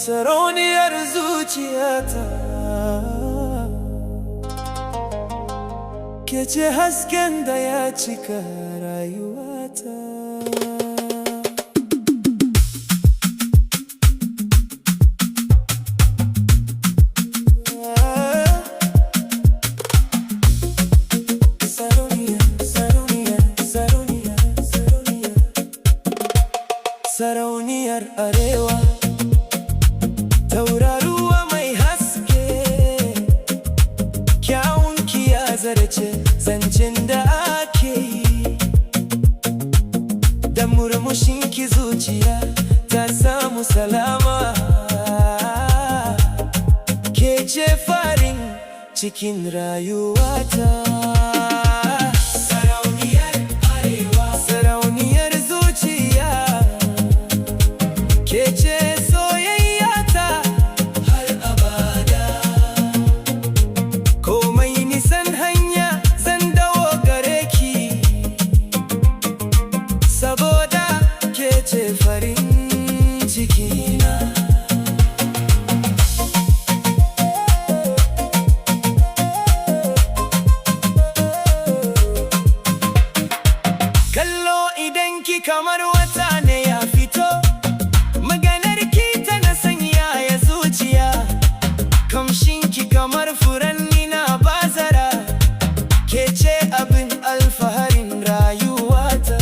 Sarauniyar zuciyata, ke ce hasken da ya cika rayuwata. Sarauniyar Arewa, tauraruwa mai haske, kyawunki ya zarce zancen da ake yi. Da murmushinki zuciya ta samu salama, ke ce farin cikin rayuwata. Sarauniyar Arewa, sarauniyar zuciya, ke ce soyayyata har abada. Komai nisan hanya zan dawo gare ki, saboda ke ce farin cikina. Kallo idanki kamar wata ne ya fito, kamshinki kamar furanni na bazara, ke ce abin alfaharin rayuwata.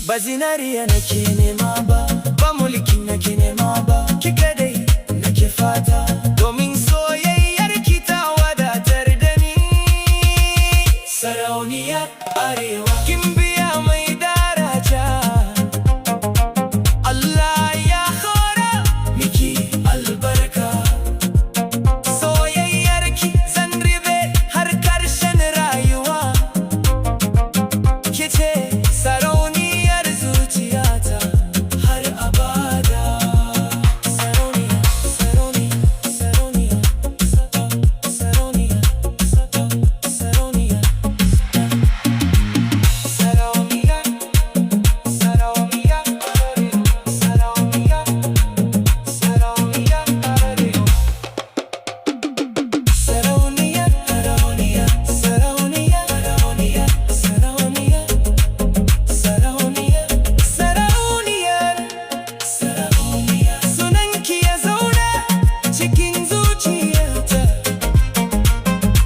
Ba zinariya nake nema ba, ba mulki nake nema ba, ki kadai nake fata, domin soyayyarki ta wadatar da ni. Sarauniyar Arewa, kin biya mai daraja, Allah ya hora miki albarka. Sarauniyar zuciyata har abada. Sarauniya, sarauniya, sarauniya, sarauniya, sarauniya, sarauniya, sarauniya, sarauniya, sarauniya, sarauniya, sarauniya, sarauniya, sarauniya. Sunanki ya zauna cikin zuciyata,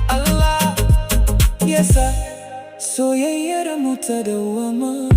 Allah ya sa soyayyar mu ta dawwama.